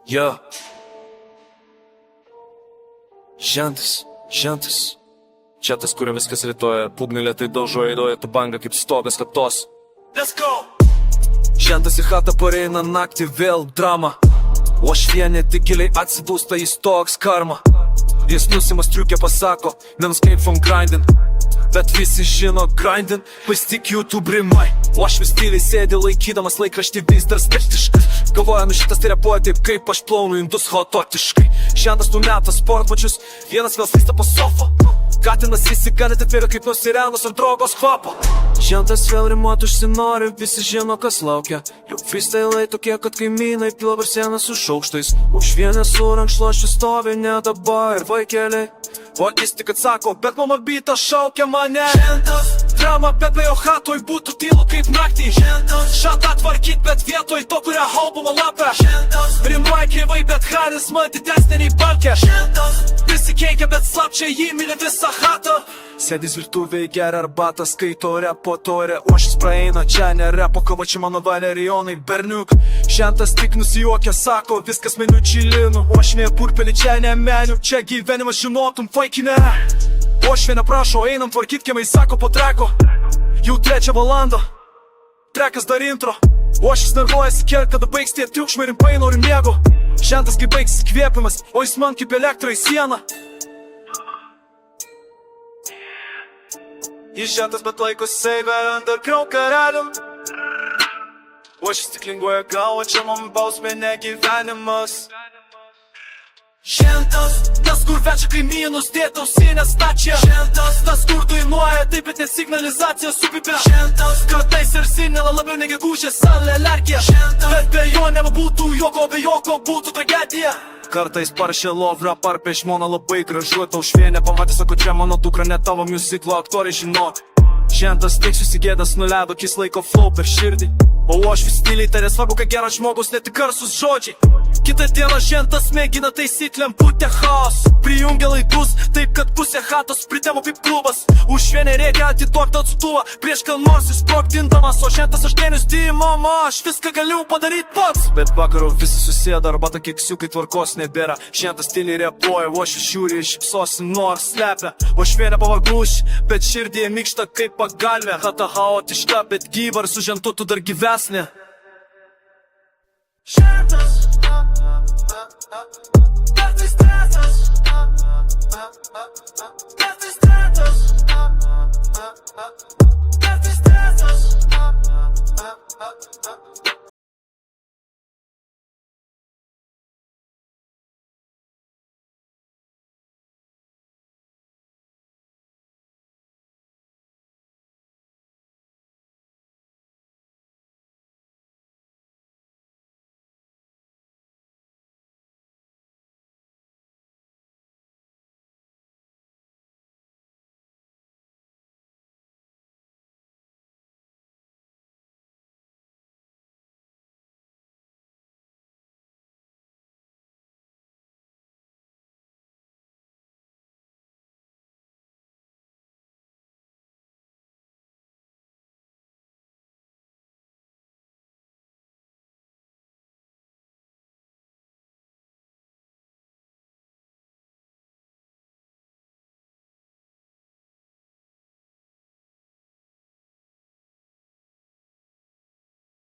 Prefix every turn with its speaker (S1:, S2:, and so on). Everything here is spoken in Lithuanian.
S1: Jo. Žentas. Čia tas, kurio viskas rytoja, pūgnai lėtai daužo, įdoja tu banga kaip stogas katos. Let's go! Žentas į chatą pareina naktį, vėl drama. O aš vienė tik giliai atsibūsta, jis toks karma. Jis nusima striukę pasako, nenuskait from grindin'. Bet visi žino grindin', pastik YouTube rimai. O aš vis tyliai sėdė laikydamas laikraštį vis dar skeptiškai. Galvoja, šitas tai repuoja taip, kaip aš plaunu indus chaotiškai. Žentas numeta sportbačius, vienas vėl slysta po sofą. Katinas įsiganė atvėrė kaip nusirenus ant drogos kvapo. Žentas vėl rimuot užsinori, visi žino kas laukia. Jau freestylai tokie, kad kaimynai pila barsieną su šaukštais. Už vieną su rankšluošiu stovi ne dabar ir vaikeliai. O jis tik atsako, bet mama byta šaukia mane. Žentas drama, bet be jo chatoj būtų tylo kaip naktį. Žentas šatą tvarkyt, bet vietoj to, kurią albumo lapę. Žentas rimuoja kreivai, bet charizma didesnė nei balkė. Žentas prisikeikia, bet slapčia jį myli visą chatą. Sėdis virtuvėj, geria arbatą, skaito repo torę. O šis praeina, čia ne repo, kalba čia mano valerijonai berniuk. Žentas tik nusijuokia, sako, viskas meniu čilinu. O aš ne purpelį, čia ne meniu, čia gyvenimas žinotum faikinę. O aš vieną prašo, einam tvarkyt kiemai, sako po treko. Jau 3 valandą, trekas dar intro. O aš vis nervuojasi kiek, kada baigs tie triukšmai rimpai noriu miego. Žentas kaip baigsis kvėpimas, o jis man kaip elektra į sieną. Jis žentas, bet laikosi save underground karalium. O aš įstiklinguoja galva, čia mum bausmė ne gyvenimas. Žentas, tas kur večia kaimynus, dėta ausinės stačia. Žentas, tas kur dainuoja, taip bet ne signalizacija supipia. Žentas, kartais ir sinela labiau negi gūžės salė alergija. Žentas, bet be jo nebūtų joko, be joko būtų tragedija. Kartais paršė lovrą, parpė žmona labai gražu. Tau švienė pamatė, sako, čia mano dukra, ne tavo musiclo aktoriai žinok. Žentas tik susigėdas nuleido, kis laiko flow per širdį. O aš vis tyliai tarė, svarbu, kad geras žmogus, ne tik garsus žodžiai. Kitą dieną žentas mėgina taisyt lemputę chaos. Prijungia laidus, taip kad pusė chatos pritemo kaip klubas. Už vienę reikia atiduoti atstuvą, prieš ką nors išsprogdindamas. O žentas aš genius mama, aš viską galiu padaryt pats. Bet vakarų visi susėda, arba ta keksiukai tvarkos nebėra. Žentas tyliai repuoja, o aš žiūri, šipsosi nors slepia. O aš vienę pavarguš, bet širdį mykšta kaip pagalvė. Chata chaotiška, bet gyva, ar su žentu tu dar gyvesnė. Žentas kartais stresas, kartais stresas, kartais stresas.